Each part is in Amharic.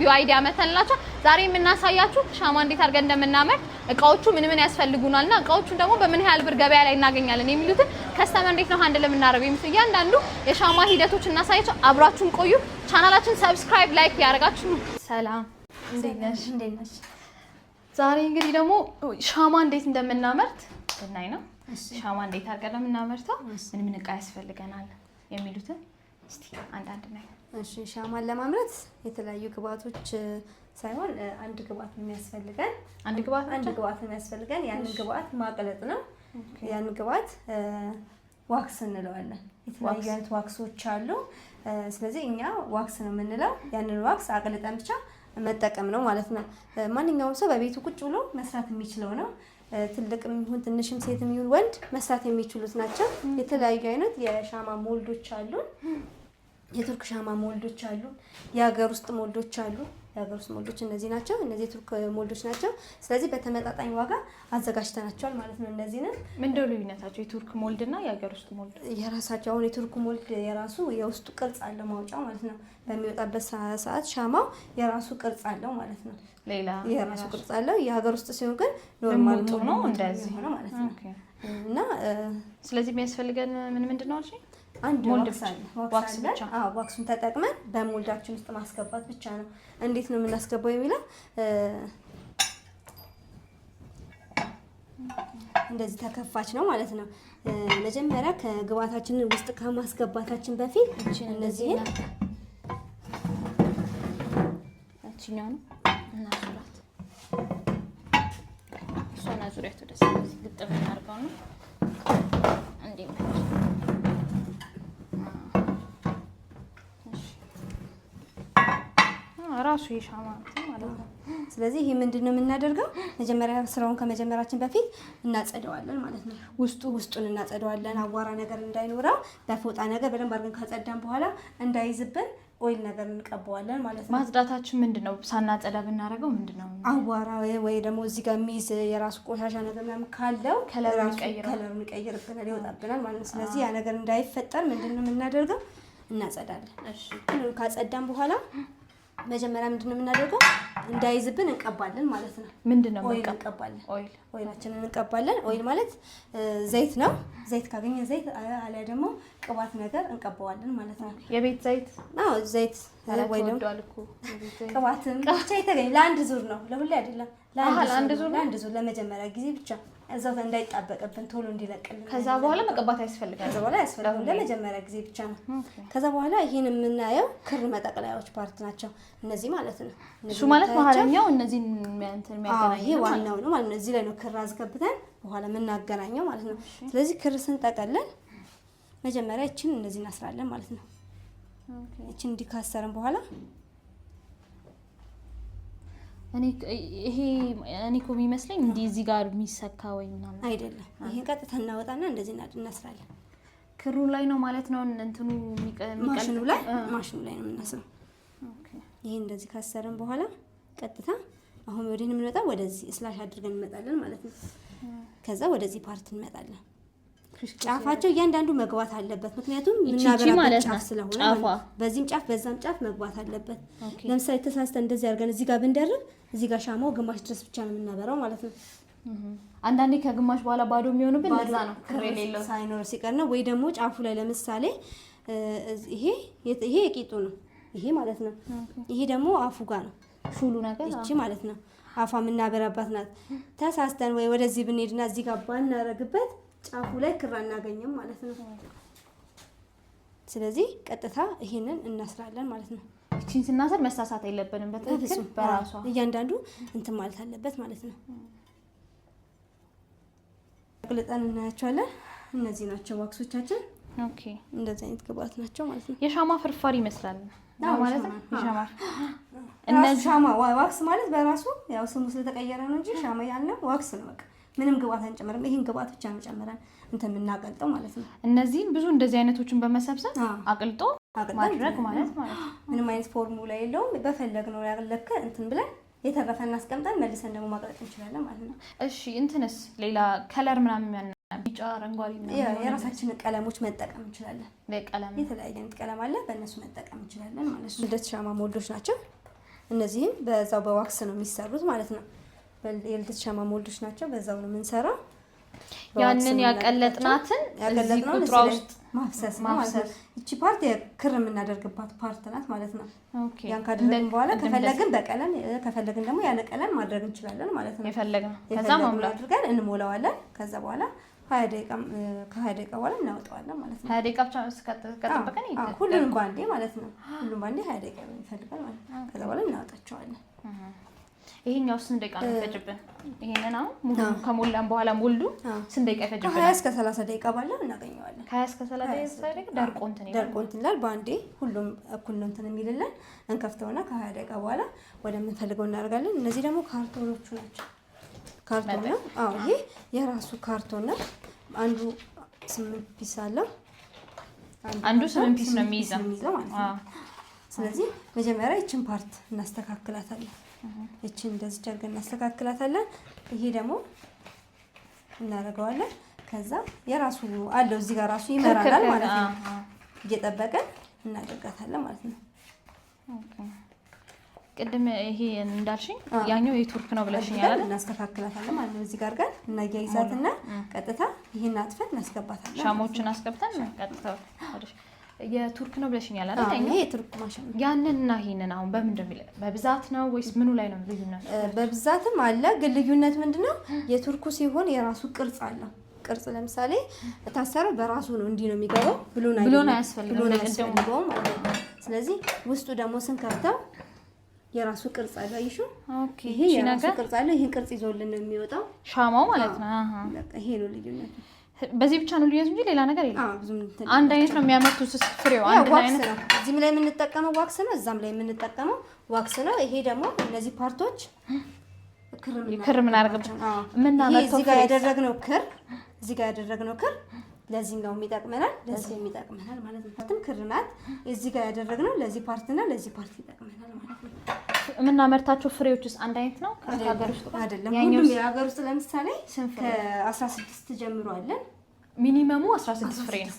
ቪዲዮ አይዲያ መተንላችሁ ዛሬ የምናሳያችሁ ሻማ እንዴት አድርገን እንደምናመር እቃዎቹ ምን ያስፈልጉናልና እቃዎቹን ደግሞ በምን ያህል ብር ገበያ ላይ እናገኛለን የሚሉትን ከስተመር እንዴት ነው ሃንድል የምናደርገው የሚሉት እያንዳንዱ የሻማ ሂደቶች እናሳያችሁ። አብራችሁን ቆዩ። ቻናላችን ሰብስክራይብ ላይክ ያደርጋችሁ። ሰላም እንዴት ነሽ? ዛሬ እንግዲህ ደግሞ ሻማ እንዴት እንደምናመርት እናይ ነው። ሻማ እንዴት አድርገን እንደምናመርተው ምን እቃ ያስፈልገናል የሚሉትን እስቲ አንድ ነው። እሺ ሻማን ለማምረት የተለያዩ ግብአቶች ሳይሆን አንድ ግብአት ነው የሚያስፈልገን። አንድ ግብአት ነው የሚያስፈልገን። ያንን ግብአት ማቅለጥ ነው። ያንን ግብአት ዋክስ እንለዋለን። የተለያዩ አይነት ዋክሶች አሉ። ስለዚህ እኛ ዋክስ ነው የምንለው። ያንን ዋክስ አቅልጠን ብቻ መጠቀም ነው ማለት ነው። ማንኛውም ሰው በቤቱ ቁጭ ብሎ መስራት የሚችለው ነው። ትልቅም ይሁን ትንሽም ሴትም ይሁን ወንድ መስራት የሚችሉት ናቸው። የተለያዩ አይነት የሻማ ሞልዶች አሉ። የቱርክ ሻማ ሞልዶች አሉ። የሀገር ውስጥ ሞልዶች አሉ። የሀገር ውስጥ ሞልዶች እነዚህ ናቸው። እነዚህ የቱርክ ሞልዶች ናቸው። ስለዚህ በተመጣጣኝ ዋጋ አዘጋጅተናቸዋል ማለት ነው። እነዚህንም ምንድነው ልዩነታቸው? የቱርክ ሞልድ እና የሀገር ውስጥ ሞልድ የራሳቸው። አሁን የቱርክ ሞልድ የራሱ የውስጡ ቅርጽ አለው ማውጫው ማለት ነው። በሚወጣበት ሰዓት ሻማው የራሱ ቅርጽ አለው ማለት ነው። ሌላ የራሱ ቅርጽ አለው። የሀገር ውስጥ ሲሆን ግን ኖርማል ነው እንደዚህ ነው ማለት ነው። እና ስለዚህ የሚያስፈልገን ምንድነው አልሽ? አንድ ዋክስ ብቻ። ዋክሱን ተጠቅመን በሞልዳችን ውስጥ ማስገባት ብቻ ነው። እንዴት ነው የምናስገባው የሚለው እንደዚህ ተከፋች ነው ማለት ነው። መጀመሪያ ከግብአታችንን ውስጥ ከማስገባታችን በፊት እነዚህን እቺኛው ነው እና ዙራት እሷና ዙሪያቱ ደስ ግጥም እናድርገው ነው እንዴ ራሱ የሻማ ማለት ነው። ስለዚህ ይሄ ምንድነው የምናደርገው? መጀመሪያ ስራውን ከመጀመራችን በፊት እናጸደዋለን ማለት ነው። ውስጡን እናጸደዋለን። አቧራ ነገር እንዳይኖረው በፎጣ ነገር በደንብ አድርገን ካጸዳን በኋላ እንዳይዝብን ኦይል ነገር እንቀባዋለን ማለት ነው። ማጽዳታችን ምንድነው? ሳናጸዳ ብናደርገው ምንድነው? አቧራ ወይ ደግሞ እዚህ ጋር የሚይዝ የራሱ ቆሻሻ ነገር ምናምን ካለው ከለሩን ይቀይርብናል፣ ይወጣብናል ማለት ነው። ስለዚህ ያ ነገር እንዳይፈጠር ምንድነው የምናደርገው? እናጸዳለን። እሺ ካጸዳን በኋላ መጀመሪያ ምንድነው የምናደርገው? እንዳይዝብን እንቀባለን ማለት ነው። ምንድነው ኦይል እንቀባለን። ኦይላችንን እንቀባለን። ኦይል ማለት ዘይት ነው። ዘይት ካገኘ ዘይት አለ ደግሞ ቅባት ነገር እንቀባዋለን ማለት ነው። የቤት ዘይት? አዎ ዘይት ወይ ደግሞ ቅባትም ብቻ የተገኘ ለአንድ ዙር ነው፣ ለሁሌ አይደለም። ለአንድ ዙር ለመጀመሪያ ጊዜ ብቻ እዛው እንዳይጣበቅብን ቶሎ እንዲለቅልን። ከዛ በኋላ መቀባት ያስፈልጋል። ከዛ በኋላ ያስፈልጋል። ለመጀመሪያ ጊዜ ብቻ ነው። ከዛ በኋላ ይሄን የምናየው ክር መጠቅለያዎች ፓርት ናቸው እነዚህ ማለት ነው። እሱ ማለት መሀለኛው እነዚህን እንትን የሚያገናኘው ይሄ ዋናው ነው ማለት ነው። እዚህ ላይ ነው ክር አስገብተን በኋላ የምናገናኘው ማለት ነው። ስለዚህ ክር ስንጠቀልል መጀመሪያ እቺን እንደዚህ እናስራለን ማለት ነው። እቺን እንዲካሰርን በኋላ እኔ እኮ የሚመስለኝ እንዲህ እዚህ ጋር የሚሰካ ወይ ምናምን አይደለም። ይሄን ቀጥታ እናወጣና እንደዚህ እናስራለን። ክሩ ላይ ነው ማለት ነው። እንትኑ ማሽኑ ላይ ነው የምናስረው። ኦኬ ይሄን እንደዚህ ካሰረን በኋላ ቀጥታ አሁን ወዲህን የምንመጣው ወደዚህ ስላሽ አድርገን እንመጣለን ማለት ነው። ከዛ ወደዚህ ፓርት እንመጣለን። ጫፋቸው እያንዳንዱ መግባት አለበት። ምክንያቱም ምናበራበት ጫፍ ስለሆነ በዚህም ጫፍ በዛም ጫፍ መግባት አለበት። ለምሳሌ ተሳስተን እንደዚህ አድርገን እዚህ ጋር ብንደርብ እዚህ ጋር ሻማው ግማሽ ድረስ ብቻ ነው የምናበራው ማለት ነው። አንዳንዴ ከግማሽ በኋላ ባዶ የሚሆንብን ለዛ ነው ክር የሌለው ሳይኖር ሲቀር ነው። ወይ ደግሞ ጫፉ ላይ ለምሳሌ ይሄ የቂጡ ነው ይሄ ማለት ነው። ይሄ ደግሞ አፉ ጋር ነው ሹሉ ነገር እቺ ማለት ነው። አፏ የምናበራባት ናት። ተሳስተን ወይ ወደዚህ ብንሄድና እዚህ ጋር ባናረግበት ጫፉ ላይ ክር አናገኝም ማለት ነው። ስለዚህ ቀጥታ ይሄንን እናስራለን ማለት ነው። እቺን ስናሰር መሳሳት የለብንም። በትክክል በራሷ እያንዳንዱ እንትን ማለት አለበት ማለት ነው። አቅልጠን እናያቸዋለን። እነዚህ ናቸው ዋክሶቻችን። ኦኬ እንደዚህ አይነት ግብአት ናቸው ማለት ነው። የሻማ ፍርፋሪ ይመስላል ማለት ነው። የሻማ እነዚህ ሻማ ዋክስ ማለት በራሱ ያው ስሙ ስለተቀየረ ነው እንጂ ሻማ ያልነው ዋክስ ነው በቃ። ምንም ግብአት አንጨምርም። ይሄን ግብአት ብቻ ነው ጨምረን እንትን የምናቀልጠው ማለት ነው። እነዚህን ብዙ እንደዚህ አይነቶችን በመሰብሰብ አቅልጦ ማድረግ ማለት ነው። ምንም አይነት ፎርሙላ የለውም። በፈለግነው ያለከ እንትን ብለን የተረፈ እናስቀምጠን መልሰን ደግሞ ማቅለጥ እንችላለን ማለት ነው። እሺ እንትንስ ሌላ ከለር ምናምን ቢጫ፣ አረንጓዴ ምናምን የራሳችንን ቀለሞች መጠቀም እንችላለን። ለቀለም የተለያየ አይነት ቀለም አለ፣ በእነሱ መጠቀም እንችላለን ማለት ነው። ሁለት ሻማ ሞልዶች ናቸው እነዚህም በዛው በዋክስ ነው የሚሰሩት ማለት ነው። የልደት ሻማ ሞልዶች ናቸው። በዛው ነው የምንሰራው። ያንን ያቀለጥናትን እዚህ ቁጥሯ ውስጥ ማፍሰስ ማለት ነው። እቺ ፓርት ክር የምናደርግባት ፓርት ናት ማለት ነው። ያን ካደረግን በኋላ ከፈለግን በቀለም ከፈለግን ደግሞ ያለ ቀለም ማድረግ እንችላለን ማለት ነው። የፈለግነው ከዛ ማሙላት አድርገን እንሞላዋለን። ከዛ በኋላ 20 ደቂቃ በኋላ እናወጣዋለን ማለት ነው። 20 ደቂቃ ብቻ ከጠበቀን ይሄዳል። ሁሉንም ባንዴ ማለት ነው። ሁሉም ባንዴ 20 ደቂቃ ይፈልጋል ማለት ነው። ከዛ በኋላ እናወጣቸዋለን። ይሄኛው ስንት ደቂቃ ነው ይፈጅብን? ይሄንን አሁን ሙሉ ከሞላን በኋላ ሙሉ ስንት ደቂቃ ይፈጅብን? ከ20 እስከ 30 ደቂቃ ባለው እናገኘዋለን። ከ20 እስከ 30 ደቂቃ ደርቆ እንትን ይላል። ባንዴ ሁሉም እኩል ነው እንትን የሚልልን። እንከፍተውና ከ20 ደቂቃ በኋላ ወደምንፈልገው እናደርጋለን። እነዚህ ደግሞ ካርቶኖቹ ናቸው። ካርቶን ነው። ይሄ የራሱ ካርቶን ነው። አንዱ 8 ፒስ አለው። አንዱ 8 ፒስ ነው የሚይዘው ማለት ነው። ስለዚህ መጀመሪያ ይችን ፓርት እናስተካክላታለን። እቺን እንደዚህ አድርገን እናስተካክላታለን። ይሄ ደግሞ እናደርገዋለን። ከዛ የራሱ አለው እዚህ ጋር ራሱ ይመራናል ማለት ነው። እየጠበቀን እናደርጋታለን ማለት ነው። ቅድም ይሄ እንዳልሽኝ ያኛው የቱርክ ነው ብለሽኛል አይደል? እናስተካክላታለን ማለት ነው። እዚህ ጋር እናያይዛትና ቀጥታ ይሄን አጥፈን እናስገባታለን። ሻሞችን አስገብተን ቀጥታ የቱርክ ነው ብለሽኛል አይደል? ይሄ የቱርክ ማሽን ነው። ያንንና ይሄንን አሁን በምንድን ነው በብዛት ነው ወይስ ምኑ ላይ ነው ልዩነት? በብዛትም አለ፣ ግን ልዩነት ምንድነው? የቱርኩ ሲሆን የራሱ ቅርጽ አለው። ቅርጽ ለምሳሌ ታሰረው በራሱ ነው እንዲህ ነው የሚገባው። ብሎን አያስፈልገውም ማለት ነው። ስለዚህ ውስጡ ደግሞ ስንከፍተው የራሱ ቅርጽ አለው። አይሹ ይሄ የራሱ ቅርጽ አለው። ይሄን ቅርጽ ይዞልን ነው የሚወጣው ሻማው ማለት ነው። በቃ ይሄ ነው ልዩነቱ። በዚህ ብቻ ነው ልዩነቱ እንጂ ሌላ ነገር የለም። አንድ አይነት ነው የሚያመርቱት ፍሬው አንድ አይነት ነው። እዚህም ላይ የምንጠቀመው ዋክስ ነው፣ እዛም ላይ የምንጠቀመው ዋክስ ነው። ይሄ ደግሞ እነዚህ ፓርቶች ክር ምን አደረግብን የምናመርተው እዚህ ጋር ያደረግነው ክር እዚህ ጋር ያደረግነው ክር ለዚህኛው ይጠቅመናል፣ ለዚህ ይጠቅመናል ማለት ነው። ክር ናት። እዚህ ጋር ያደረግነው ለዚህ ፓርትና ለዚህ ፓርት ይጠቅመናል ማለት ነው። የምናመርታቸው ፍሬዎችስ አንድ አይነት ነው? ከሀገር ውስጥ አይደለም። ሁሉም የሀገር ውስጥ ለምሳሌ ከ16 ጀምሮ አለን። ሚኒመሙ 16 ፍሬ ነው።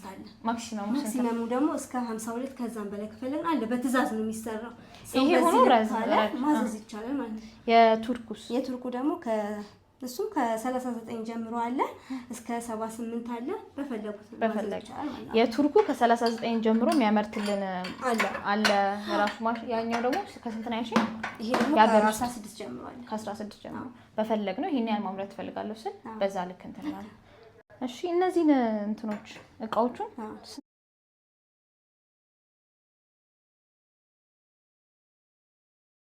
ማክሲመሙ ደግሞ እስከ 52 ከዛም በላይ ከፈለግን አለ። በትዕዛዝ ነው የሚሰራው። ይሄ ሆኖ ማዘዝ ይቻላል ማለት ነው። የቱርኩ ደግሞ እሱም ከ39 ጀምሮ አለ እስከ 78 አለ። በፈለጉት የቱርኩ ከ39 ጀምሮ የሚያመርትልን አለ ራሱ ማሽን። ያኛው ደግሞ ከስንት ነው ያልሽኝ? ይሄ ደግሞ ከ16 ጀምሮ አለ። ከ16 ጀምሮ በፈለግ ነው ይሄን ያህል ማምረት ፈልጋለሁ ስል በዛ ልክ እንትን ማለት። እሺ እነዚህን እንትኖች እቃዎቹን